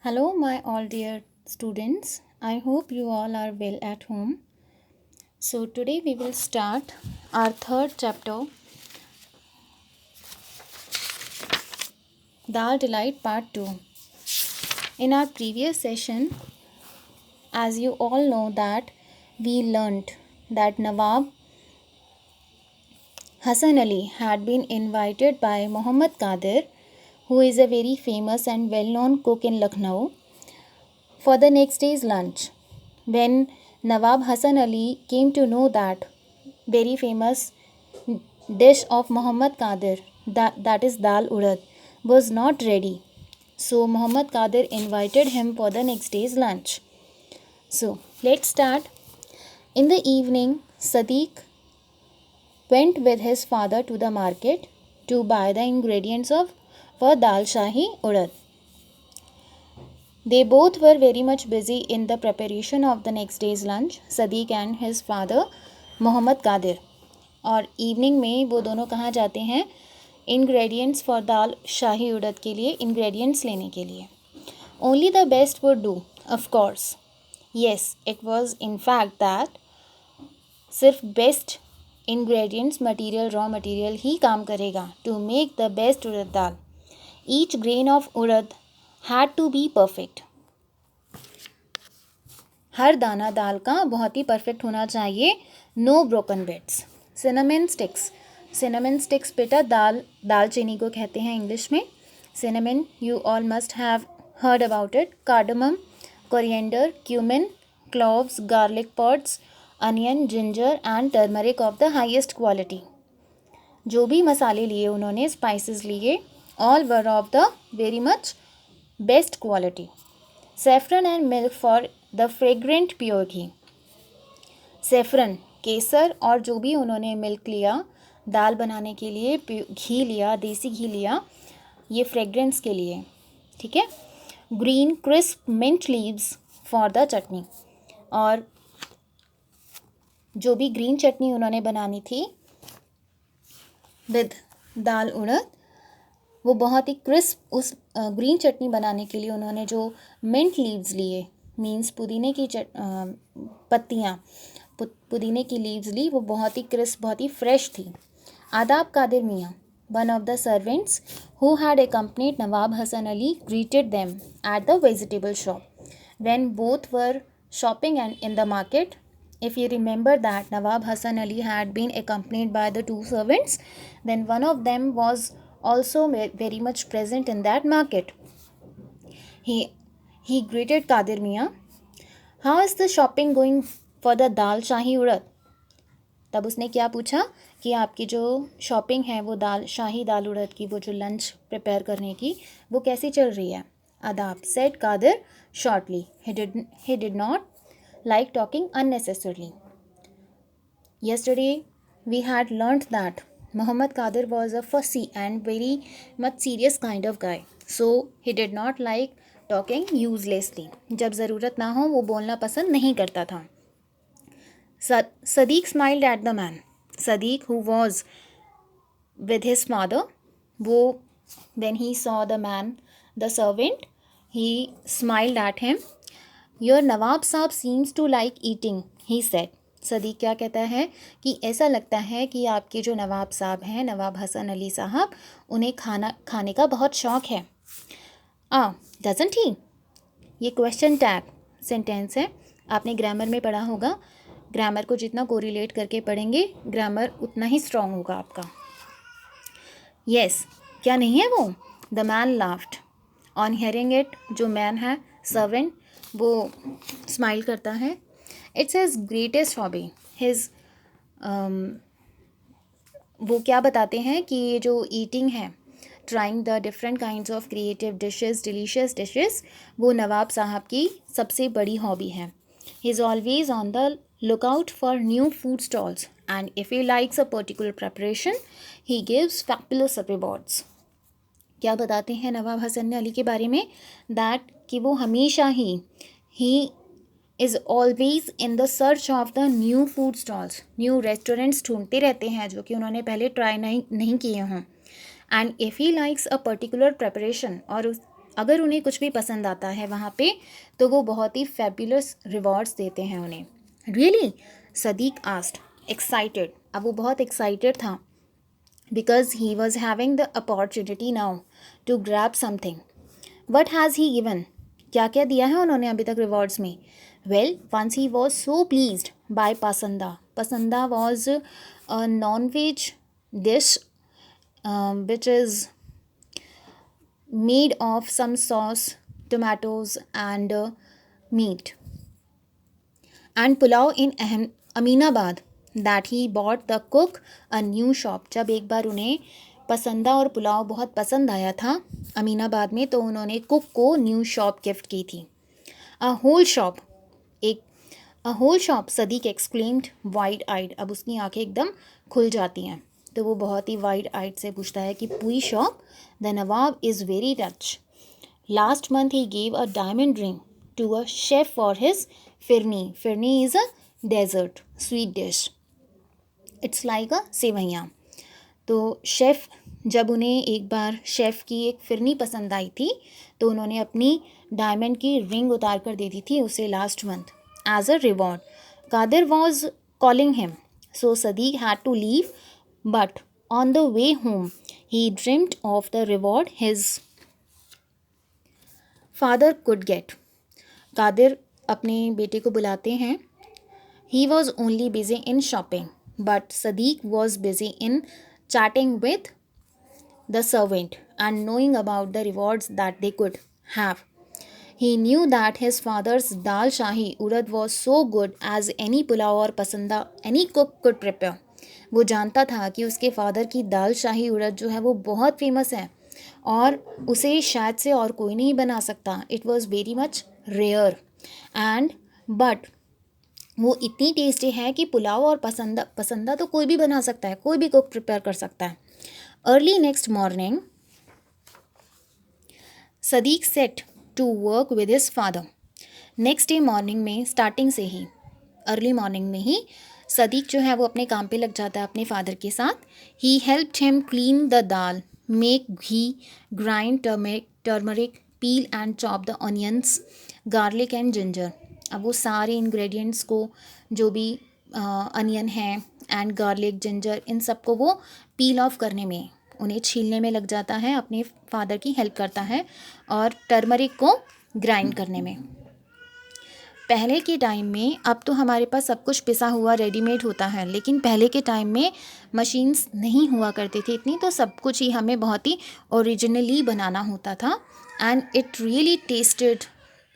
Hello, my all dear students. I hope you all are well at home. So, today we will start our third chapter, Dal Delight Part 2. In our previous session, as you all know, that we learnt that Nawab Hasan Ali had been invited by Muhammad Qadir, who is a very famous and well known cook in Lucknow, for the next day's lunch. When Nawab Hasan Ali came to know that very famous dish of Muhammad Qadir, that is Dal Urad, was not ready, so Muhammad Qadir invited him for the next day's lunch. So let's start. In the evening, Sadiq went with his father to the market to buy the ingredients for Dal Shahi Urad. They both were very much busy in the preparation of the next day's lunch, Sadiq and his father Muhammad Qadir. और evening में वो दोनों कहाँ जाते हैं? Ingredients for दाल शाही उड़द के लिए ingredients लेने के लिए. Only the best would do, of course. Yes, it was in fact that सिर्फ best ingredients material, raw material ही काम करेगा to make the best urad dal. Each grain of urad had to be perfect. हर दाना दाल का बहुत ही परफेक्ट होना चाहिए. No broken bits. Cinnamon sticks. Cinnamon sticks बेटा दालचीनी को कहते हैं इंग्लिश में. Cinnamon you all must have heard about it. Cardamom, coriander, cumin, cloves, garlic pods, onion, ginger and turmeric of the highest quality. जो भी मसाले लिए उन्होंने, स्पाइसेस लिए, all were of the very much best quality. Saffron and milk for the fragrant pure ghee. Saffron, केसर और जो भी उन्होंने मिल्क लिया दाल बनाने के लिए, घी लिया, देसी घी लिया, ये फ्रेग्रेंस के लिए. ठीक है. Green crisp mint leaves for the chutney. और जो भी ग्रीन चटनी उन्होंने बनानी थी विद दाल उड़द, वो बहुत ही क्रिस्प, उस ग्रीन चटनी बनाने के लिए उन्होंने जो मिंट लीव्स लिए, मीन्स पुदीने की पत्तियाँ, पुदीने की लीव्स ली, वो बहुत ही क्रिस्प, बहुत ही फ्रेश थी. आदाब कादिर मियाँ, one of the servants who had accompanied Nawab Hasan Ali, greeted them at the vegetable shop. When both were shopping and in the market, if you remember that Nawab Hasan Ali had been accompanied by the two servants, then one of them was also very much present in that market. He greeted Qadir Mian. How is the shopping going for the Dal Shahi Urad? तब उसने क्या पूछा कि आपकी जो shopping है वो शाही दाल उड़द की, वो जो लंच प्रिपेयर करने की, वो कैसी चल रही है? आदाब, said Qadir shortly. He did not like talking unnecessarily. Yesterday we had learnt that Muhammad Qadir was a fussy and very much serious kind of guy. So he did not like talking uselessly. जब ज़रूरत ना हो वो बोलना पसंद नहीं करता था. Sadiq smiled at the man. Sadiq, who was with his father, when he saw the man, the servant, he smiled at him. Your Nawab Saab seems to like eating, he said. Sadiq क्या कहता है कि ऐसा लगता है कि आपके जो नवाब साहब हैं, नवाब हसन अली साहब, उन्हें खाने का बहुत शौक़ है. डजंट ही? ये क्वेश्चन टैग सेंटेंस है. आपने ग्रामर में पढ़ा होगा. ग्रामर को जितना कोरिलेट करके पढ़ेंगे, ग्रामर उतना ही स्ट्रॉन्ग होगा आपका. यस, क्या नहीं है वो? The man laughed. On hearing it, जो मैन है, सर्वेंट, वो स्माइल करता है. It's his greatest hobby. His वो क्या बताते हैं कि ये जो ईटिंग है, trying the different kinds of creative dishes, delicious dishes, वो नवाब साहब की सबसे बड़ी हॉबी है. He is always on the lookout for new food stalls, and if he likes a particular preparation, he gives fabulous rewards. क्या बताते हैं नवाब हसन अली के बारे में? दैट कि वो हमेशा ही he is always in the search of the new food stalls, new restaurants ढूंढते रहते हैं जो कि उन्होंने पहले ट्राई नहीं किए हों. And if he likes a particular preparation, अगर उन्हें कुछ भी पसंद आता है वहाँ पे तो वो बहुत ही फैबुलस रिवॉर्ड्स देते हैं उन्हें। Really, Sadiq asked, excited. अब वो बहुत एक्साइटेड था because he was having the opportunity now to grab something. What has he given? क्या क्या दिया है उन्होंने अभी तक रिवॉर्ड्स में? Well, once he was so pleased by pasanda. Pasanda was a non-veg dish which is made of some sauce, tomatoes and meat. And pulao in Aminabad that he bought the cook a new shop. जब एक बार उन्हें पसंदा और पुलाव बहुत पसंद आया था अमीनाबाद में तो उन्होंने कुक को न्यू शॉप गिफ्ट की थी। अ होल शॉप, एक a whole shop, Sadiq exclaimed wide eyed. अब उसकी आंखें एकदम खुल जाती हैं तो वो बहुत ही वाइड आइड से पूछता है कि पूरी shop? The Nawab is very touch. Last month he gave a diamond ring to a chef for his phirni. Phirni is a dessert sweet dish, it's like a seviyan. तो शेफ़, जब उन्हें एक बार शेफ़ की एक फिरनी पसंद आई थी तो उन्होंने अपनी डायमंड की रिंग उतार कर दे दी थी उसे last month as a reward. Qadir was calling him so Sadiq had to leave but on the way home he dreamed of the reward his father could get. Qadir अपने बेटे को बुलाते हैं। He was only busy in shopping but Sadiq was busy in chatting with the servant and knowing about the rewards that they could have. He knew that his father's dal shahi urad was so good as any pulao or pasanda any cook could prepare. वो जानता था कि उसके father की दाल शाही उड़द जो है वो बहुत फेमस है और उसे शायद से और कोई नहीं बना सकता। It was very much rare and but वो इतनी टेस्टी है कि पुलाव और पसंदा तो कोई भी बना सकता है, कोई भी कुक प्रिपेयर कर सकता है। Early next morning Sadiq set to work with his father. Next day morning में स्टार्टिंग से ही अर्ली मॉर्निंग में ही सदीक जो है वो अपने काम पे लग जाता है अपने फादर के साथ। He helped him clean the dal, make ghee, grind turmeric, peel and chop the onions, garlic and ginger. अब वो सारे इंग्रेडिएंट्स को, जो भी अनियन है एंड गार्लिक, जिंजर, इन सबको वो पील ऑफ करने में, उन्हें छीलने में लग जाता है, अपने फादर की हेल्प करता है और टर्मरिक को ग्राइंड करने में। पहले के टाइम में, अब तो हमारे पास सब कुछ पिसा हुआ रेडीमेड होता है, लेकिन पहले के टाइम में मशीन्स नहीं हुआ करती थी इतनी, तो सब कुछ ही हमें बहुत ही ओरिजिनली बनाना होता था and it really tested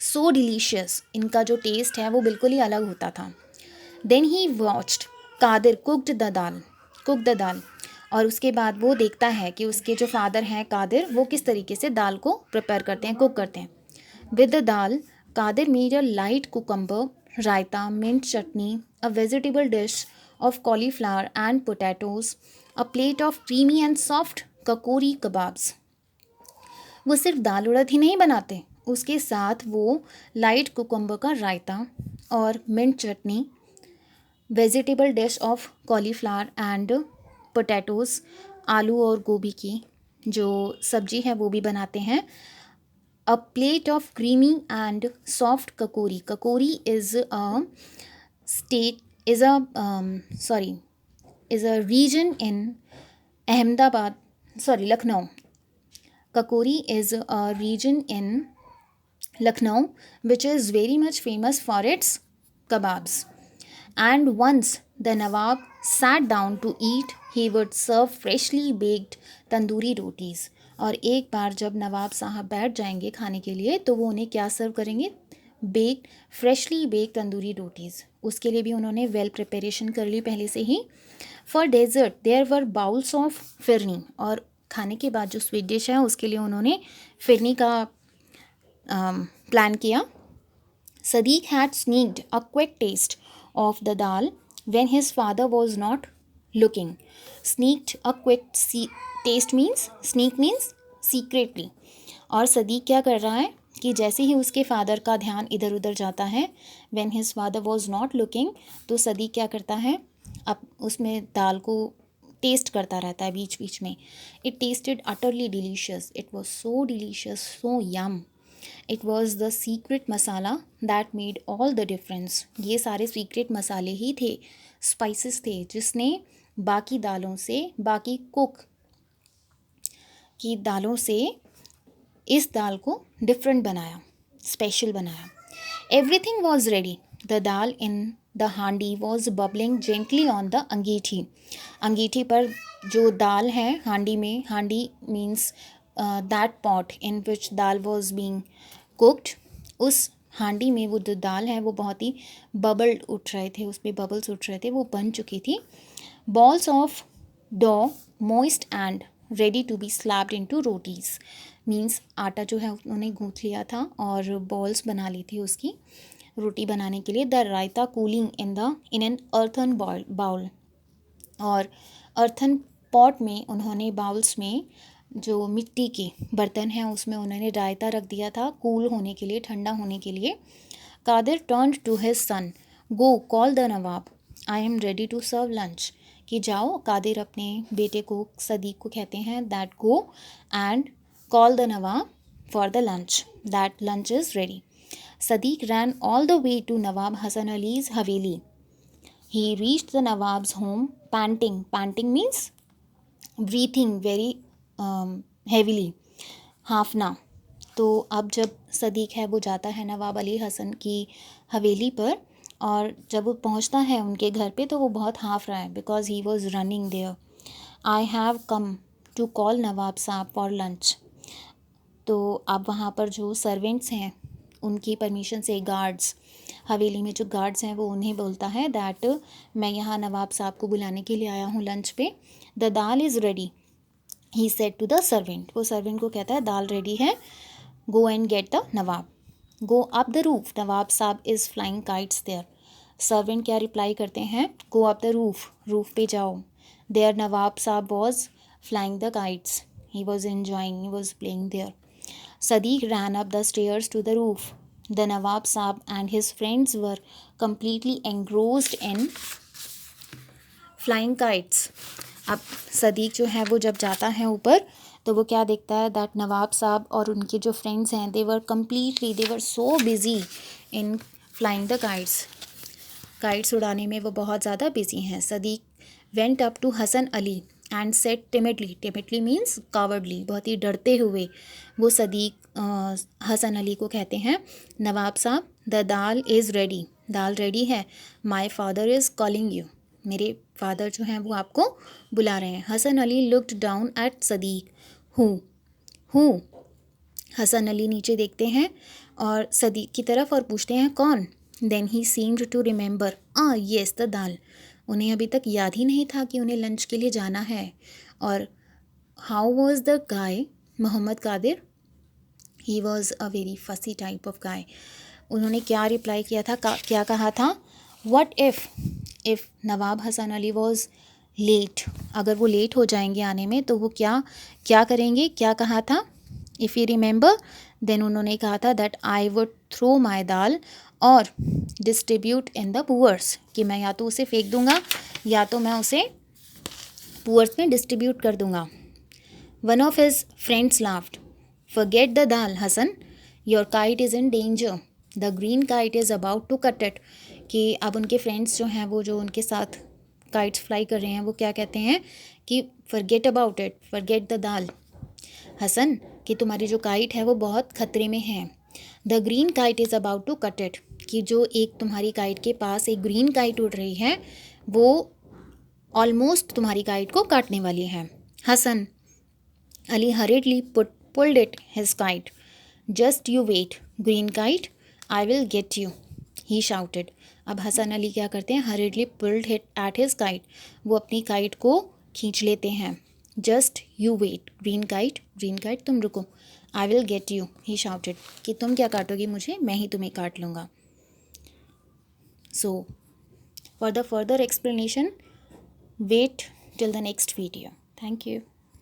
so delicious. इनका जो टेस्ट है वो बिल्कुल ही अलग होता था। Then he watched Kadir cook the dal, और उसके बाद वो देखता है कि उसके जो फादर हैं कादिर, वो किस तरीके से दाल को प्रिपेयर करते हैं, कुक करते हैं। With the dal Kadir made a light cucumber, raita, mint chutney, a vegetable dish of cauliflower and potatoes, a plate of creamy and soft Kakori kebabs. वो सिर्फ दाल उड़द ही नहीं बनाते, उसके साथ वो लाइट कुकम्बर का रायता और mint chutney, vegetable dish of cauliflower and potatoes, आलू और गोभी की जो सब्जी है वो भी बनाते हैं। A plate of creamy and soft Kakori is a region in Lucknow. Kakori is a region in Lucknow which is very much famous for its kebabs. And once the Nawab sat down to eat, he would serve freshly baked tandoori rotis. और एक बार जब नवाब साहब बैठ जाएंगे खाने के लिए तो वो उन्हें क्या सर्व करेंगे? Freshly baked tandoori rotis. उसके लिए भी उन्होंने वेल प्रिपरेशन कर ली पहले से ही। For dessert there were bowls of phirni, और खाने के बाद जो स्वीट डिश है उसके लिए उन्होंने फिरनी का प्लान किया। Sadiq had sneaked a quick taste of the dal when his father was not looking. Sneaked a quick taste means, sneak means secretly. और सदीक क्या कर रहा है कि जैसे ही उसके फादर का ध्यान इधर उधर जाता है, when his father was not looking, तो सदीक क्या करता है, अब उसमें दाल को टेस्ट करता रहता है बीच बीच में. It tasted utterly delicious. It was so delicious, so yum. It was the secret masala that made all the difference. ये सारे सीक्रेट मसाले ही थे, स्पाइसेस थे, जिसने बाकी दालों से, बाकी कुक की दालों से इस दाल को डिफरेंट बनाया, स्पेशल बनाया. Everything was ready. The dal in the handi was bubbling gently on the angithi. अंगीठी पर जो दाल है हांडी में, handi means that pot in which dal was being cooked. उस हांडी में वो जो दाल है वो बहुत ही बबल उठ रहे थे, उसमें बबल्स उठ रहे थे, वो बन चुकी थी. Balls of dough moist and ready to be slapped into rotis. Means आटा जो है उन्होंने गूँथ लिया था और बॉल्स बना ली थी उसकी रोटी बनाने के लिए. The raita cooling in an earthen bowl. और अर्थन पॉट में उन्होंने, बाउल्स में, जो मिट्टी के बर्तन हैं उसमें उन्होंने रायता रख दिया था कूल होने के लिए, ठंडा होने के लिए. Qadir turned to his son. Go call the Nawab. I am ready to serve lunch. कि जाओ, कादिर अपने बेटे को, सदीक को कहते हैं that go and call the Nawab for the lunch, that lunch is ready. Sadiq ran all the way to Nawab Hasan Ali's Haveli. He reached the Nawab's home panting. Panting means breathing very heavily, हाफना. तो अब जब सदीक है वो जाता है नवाब अली हसन की हवेली पर, और जब वो पहुंचता है उनके घर पे तो वो बहुत हाफ रहा है, because he was running there. I have come to call Nawab sahab for lunch. तो अब वहाँ पर जो सर्वेंट्स हैं उनकी परमिशन से, गार्ड्स, हवेली में जो गार्ड्स हैं वो उन्हें बोलता है दैट मैं यहाँ नवाब साहब को बुलाने के लिए आया हूँ लंच पे. The dal is ready, he said to the servant. वो सर्वेंट को कहता है दाल रेडी है, go and get the Nawab. Go up the roof, Nawab sahab is flying kites there. Servant क्या रिप्लाई करते हैं, go up the roof, roof पे जाओ. There Nawab sahab was flying the kites, he was enjoying, he was playing there. Sadiq ran up the stairs to the roof. The Nawab Saab and his friends were completely engrossed in flying kites. अब सदीक जो है वो जब जाता है ऊपर तो वो क्या देखता है, दैट नवाब साहब और उनके जो फ्रेंड्स हैं they were so busy in flying the kites. Kites उड़ाने में वो बहुत ज़्यादा बिजी हैं. Sadiq went up to Hasan Ali and said timidly means cowardly, बहुत ही डरते हुए वो सदीक हसन अली को कहते हैं, Nawab sahab the dal is ready, दाल रेडी है. My father is calling you, मेरे फादर जो हैं वो आपको बुला रहे हैं. Hasan Ali looked down at Sadiq. Who Hasan Ali नीचे देखते हैं और सदीक की तरफ और पूछते हैं कौन. Then he seemed to remember, yes the dal. उन्हें अभी तक याद ही नहीं था कि उन्हें लंच के लिए जाना है. और how was the guy, Mohammad Qadir, he was a very fussy type of guy. उन्होंने क्या रिप्लाई किया था, क्या कहा था, what if Nawab Hasan Ali was late, अगर वो लेट हो जाएंगे आने में तो वो क्या करेंगे, क्या कहा था. इफ़ यू रिमेंबर, देन उन्होंने कहा था that I would throw my dal और डिस्ट्रीब्यूट इन द पुअर्स, कि मैं या तो उसे फेंक दूंगा या तो मैं उसे पुअर्स में डिस्ट्रीब्यूट कर दूंगा. One of his friends laughed, forget the dal Hasan, your kite is in danger, the green kite is about to cut it. कि अब उनके फ्रेंड्स जो हैं वो जो उनके साथ काइट्स फ्लाई कर रहे हैं वो क्या कहते हैं कि forget about it, forget the dal Hasan, कि तुम्हारी जो काइट है वो बहुत ख़तरे में है. The green kite is about to cut it, कि जो एक तुम्हारी काइट के पास एक ग्रीन काइट उड़ रही है वो ऑलमोस्ट तुम्हारी काइट को काटने वाली है. Hasan Ali hurriedly pulled it his kite. Just you wait green kite, I will get you, he shouted. अब हसन अली क्या करते हैं, hurriedly pulled hit at his kite, वो अपनी काइट को खींच लेते हैं. Just you wait green kite तुम रुको, I will get you, he shouted, कि तुम क्या काटोगी मुझे, मैं ही तुम्हें काट लूँगा. So for the further explanation wait till the next video. Thank you.